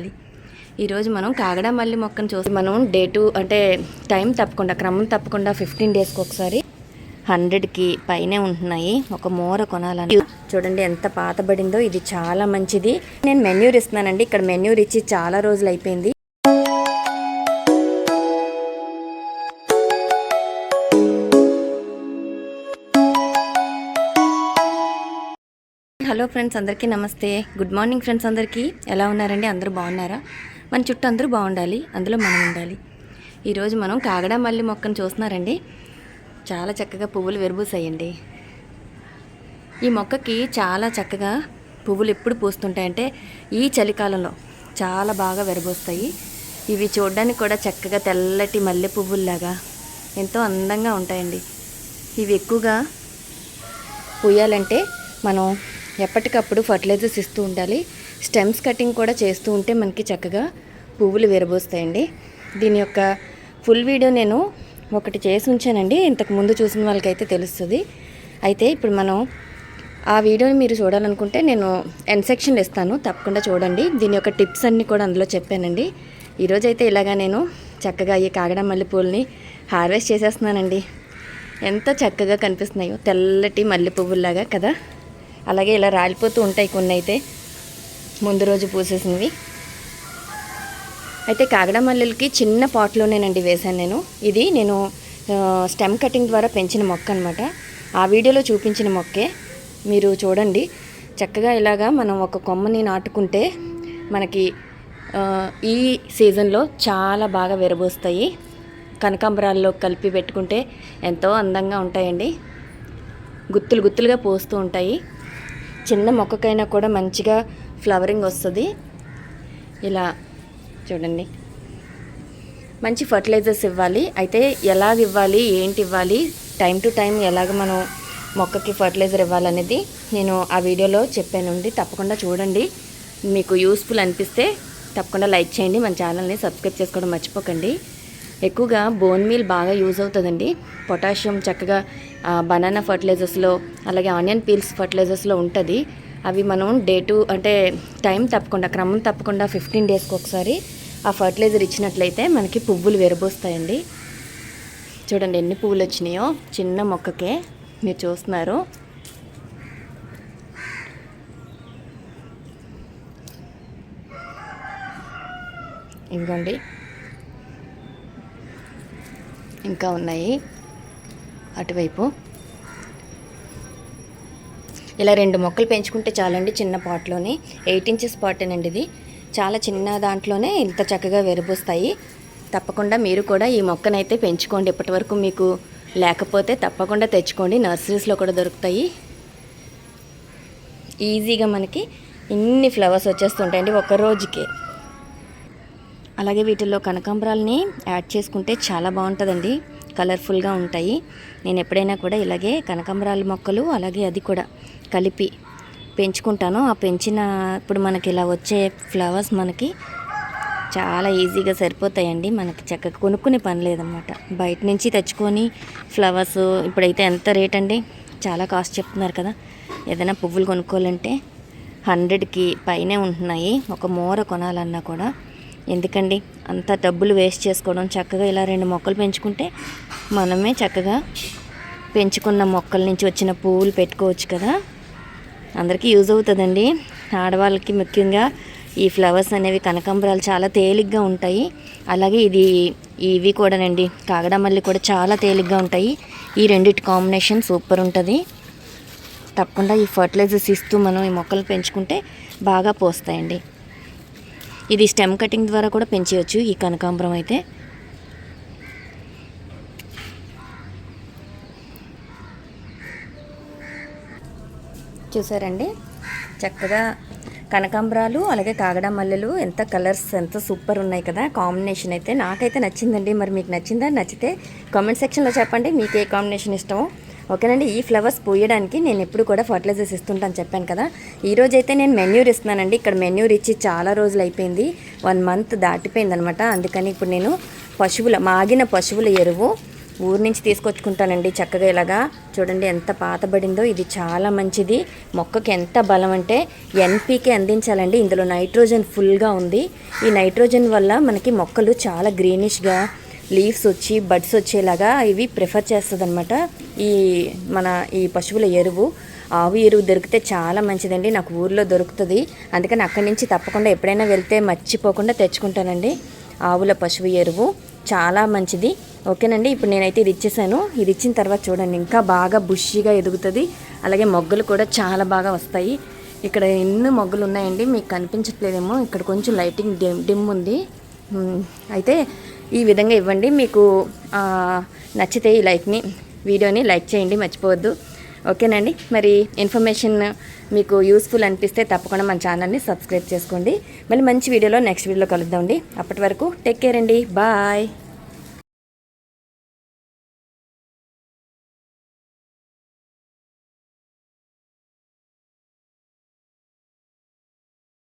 ఉండాలి. ఈరోజు మనం కాగడా మల్లి మొక్కను చూసి మనం డేటు అంటే టైం తప్పకుండా క్రమం తప్పకుండా 15 డేస్కి ఒకసారి 100కి పైనే ఉంటున్నాయి. ఒక మూర కొనాలని చూడండి ఎంత పాతబడిందో. ఇది చాలా మంచిది. నేను మెన్యూర్ ఇస్తున్నానండి. ఇక్కడ మెన్యూర్ ఇచ్చి చాలా రోజులు అయిపోయింది. హలో ఫ్రెండ్స్, అందరికీ నమస్తే. Good morning friends. అందరికీ ఎలా ఉన్నారండి? అందరూ బాగున్నారా? మన చుట్టూ అందరూ బాగుండాలి, అందులో మనం ఉండాలి. ఈరోజు మనం కాగడా మల్లి మొక్కను చూస్తున్నారండి. చాలా చక్కగా పువ్వులు విరబూసాయండి. ఈ మొక్కకి చాలా చక్కగా పువ్వులు ఎప్పుడు పూస్తుంటాయంటే ఈ చలికాలంలో చాలా బాగా విరబూస్తాయి. ఇవి చూడడానికి కూడా చక్కగా తెల్లటి మల్లె పువ్వుల్లాగా ఎంతో అందంగా ఉంటాయండి. ఇవి ఎక్కువగా పూయాలంటే మనం ఎప్పటికప్పుడు ఫర్టిలైజర్స్ ఇస్తూ ఉండాలి. స్టెమ్స్ కటింగ్ కూడా చేస్తూ ఉంటే మనకి చక్కగా పువ్వులు విరబోస్తాయండి. దీని యొక్క ఫుల్ వీడియో నేను ఒకటి చేసి ఉంచానండి. ఇంతకు ముందు చూసిన వాళ్ళకైతే తెలుస్తుంది. అయితే ఇప్పుడు మనం ఆ వీడియోని మీరు చూడాలనుకుంటే నేను ఎండ్ సెక్షన్లో ఇస్తాను, తప్పకుండా చూడండి. దీని యొక్క టిప్స్ అన్నీ కూడా అందులో చెప్పానండి. ఈరోజైతే ఇలాగా నేను చక్కగా ఈ కాగడా మల్లె పూలని హార్వెస్ట్ చేసేస్తున్నానండి. ఎంత చక్కగా కనిపిస్తున్నాయో, తెల్లటి మల్లె పువ్వుల్లాగా కదా. అలాగే ఇలా రాలిపోతూ ఉంటాయి కొన్ని అయితే ముందు రోజు పూసేసినవి. అయితే కాగడా మల్లెలకి చిన్న పాట్లోనేనండి వేశాను నేను. ఇది నేను స్టెమ్ కటింగ్ ద్వారా పెంచిన మొక్క అనమాట. ఆ వీడియోలో చూపించిన మొక్కే మీరు చూడండి. చక్కగా ఇలాగా మనం ఒక కొమ్మని నాటుకుంటే మనకి ఈ సీజన్లో చాలా బాగా విరబోస్తాయి. కనకాంబరాల్లో కలిపి పెట్టుకుంటే ఎంతో అందంగా ఉంటాయండి. గుత్తులు గుత్తులుగా పోస్తూ ఉంటాయి. చిన్న మొక్కకైనా కూడా మంచిగా ఫ్లవరింగ్ వస్తుంది. ఇలా చూడండి, మంచి ఫర్టిలైజర్స్ ఇవ్వాలి. అయితే ఎలాగ ఇవ్వాలి, ఏంటి ఇవ్వాలి, టైం టు టైం ఎలాగ మనం మొక్కకి ఫర్టిలైజర్ ఇవ్వాలనేది నేను ఆ వీడియోలో చెప్పానండి. తప్పకుండా చూడండి. మీకు యూస్ఫుల్ అనిపిస్తే తప్పకుండా లైక్ చేయండి. మన ఛానల్ని సబ్స్క్రైబ్ చేసుకోవడం మర్చిపోకండి. ఎక్కువగా బోన్ మీల్ బాగా యూజ్ అవుతుందండి. పొటాషియం చక్కగా బనానా ఫర్టిలైజర్స్లో, అలాగే ఆనియన్ పీల్స్ ఫర్టిలైజర్స్లో ఉంటుంది. అవి మనం డేటు అంటే టైం తప్పకుండా క్రమం తప్పకుండా 15 డేస్కి ఒకసారి ఆ ఫర్టిలైజర్ ఇచ్చినట్లయితే మనకి పువ్వులు విరబోస్తాయండి. చూడండి ఎన్ని పువ్వులు వచ్చినాయో చిన్న మొక్కకే, మీరు చూస్తున్నారు. ఇదిగోండి ఇంకా ఉన్నాయి అటువైపు. ఇలా 2 మొక్కలు పెంచుకుంటే చాలండి చిన్న పాట్లోని. 8 ఇంచెస్ పాటేనండి ఇది. చాలా చిన్న దాంట్లోనే ఇంత చక్కగా విరబూస్తాయి. తప్పకుండా మీరు కూడా ఈ మొక్కనైతే పెంచుకోండి. ఇప్పటి వరకు మీకు లేకపోతే తప్పకుండా తెచ్చుకోండి. నర్సరీస్లో కూడా దొరుకుతాయి. ఈజీగా మనకి ఇన్ని ఫ్లవర్స్ వచ్చేస్తుంటాయండి ఒక రోజుకే. అలాగే వీటిల్లో కనకాంబరాలని యాడ్ చేసుకుంటే చాలా బాగుంటుందండి, కలర్ఫుల్గా ఉంటాయి. నేను ఎప్పుడైనా కూడా ఇలాగే కనకాంబరాల మొక్కలు అలాగే అది కూడా కలిపి పెంచుకుంటాను. ఆ పెంచిన ఇప్పుడు మనకి ఇలా వచ్చే ఫ్లవర్స్ మనకి చాలా ఈజీగా సరిపోతాయండి. మనకి చక్కగా కొనుక్కునే పని లేదనమాట. బయట నుంచి తెచ్చుకొని ఫ్లవర్స్ ఇప్పుడైతే ఎంత రేట్ అండి, చాలా కాస్ట్ చెప్తున్నారు కదా. ఏదైనా పువ్వులు కొనుక్కోవాలంటే 100కి పైనే ఉంటున్నాయి. ఒక మూర కొనాలన్నా కూడా ఎందుకండి అంత డబ్బులు వేస్ట్ చేసుకోవడం. చక్కగా ఇలా 2 మొక్కలు పెంచుకుంటే మనమే చక్కగా పెంచుకున్న మొక్కల నుంచి వచ్చిన పువ్వులు పెట్టుకోవచ్చు కదా. అందరికీ యూజ్ అవుతుందండి. ఆడవాళ్ళకి ముఖ్యంగా ఈ ఫ్లవర్స్ అనేవి కనకాంబరాలు చాలా తేలిగ్గా ఉంటాయి. అలాగే ఇవి కూడానండి కాగడా మల్లి కూడా చాలా తేలిగ్గా ఉంటాయి. ఈ రెండిటి కాంబినేషన్ సూపర్ ఉంటుంది. తప్పకుండా ఈ ఫర్టిలైజర్స్ ఇస్తూ మనం ఈ మొక్కలు పెంచుకుంటే బాగా పోస్తాయండి. ఇది స్టెమ్ కటింగ్ ద్వారా కూడా పెంచవచ్చు ఈ కనకాంబరం అయితే. చూసారండి చక్కగా కనకాంబరాలు అలాగే కాగడా మల్లెలు ఎంత కలర్స్ ఎంత సూపర్ ఉన్నాయి కదా. కాంబినేషన్ అయితే నాకైతే నచ్చిందండి. మరి మీకు నచ్చిందా? నచ్చితే కామెంట్ సెక్షన్లో చెప్పండి మీకు ఏ కాంబినేషన్ ఇష్టమో. ఓకేనండి. ఈ ఫ్లవర్స్ పూయడానికి నేను ఎప్పుడు కూడా ఫర్టిలైజర్స్ ఇస్తుంటాను చెప్పాను కదా. ఈరోజైతే నేను మెన్యూర్ ఇస్తున్నానండి. ఇక్కడ మెన్యూర్ ఇచ్చి చాలా రోజులు అయిపోయింది, 1 మంత్ దాటిపోయింది అనమాట. అందుకని ఇప్పుడు నేను మాగిన పశువుల ఎరువు ఊరు నుంచి తీసుకొచ్చుకుంటానండి చక్కగా ఇలాగా. చూడండి ఎంత పాతబడిందో. ఇది చాలా మంచిది, మొక్కకి ఎంత బలం అంటే ఎన్పీకే అందించాలండి. ఇందులో నైట్రోజన్ ఫుల్గా ఉంది. ఈ నైట్రోజన్ వల్ల మనకి మొక్కలు చాలా గ్రీనిష్గా లీవ్స్ వచ్చి బడ్స్ వచ్చేలాగా ఇవి ప్రిఫర్ చేస్తుంది అనమాట. ఈ పశువుల ఎరువు, ఆవు ఎరువు దొరికితే చాలా మంచిదండి. నాకు ఊర్లో దొరుకుతుంది, అందుకని అక్కడి నుంచి తప్పకుండా ఎప్పుడైనా వెళ్తే మర్చిపోకుండా తెచ్చుకుంటానండి. ఆవుల పశువు ఎరువు చాలా మంచిది. ఓకేనండి, ఇప్పుడు నేనైతే ఇది ఇచ్చేసాను. ఇది ఇచ్చిన తర్వాత చూడండి ఇంకా బాగా బుషీగా ఎదుగుతుంది. అలాగే మొగ్గలు కూడా చాలా బాగా వస్తాయి. ఇక్కడ ఎన్ని మొగ్గలు ఉన్నాయండి, మీకు కనిపించట్లేదేమో. ఇక్కడ కొంచెం లైటింగ్ డిమ్ ఉంది. అయితే ఈ విధంగా ఇవ్వండి. మీకు నచ్చితే ఈ వీడియోని లైక్ చేయండి, మర్చిపోవద్దు. ఓకేనండి, మరి ఇన్ఫర్మేషన్ మీకు యూస్ఫుల్ అనిపిస్తే తప్పకుండా మన ఛానల్ని సబ్స్క్రైబ్ చేసుకోండి. మళ్ళీ మంచి వీడియోలో నెక్స్ట్ వీడియోలో కలుద్దామండి. అప్పటి వరకు టేక్ కేర్ అండి, బాయ్.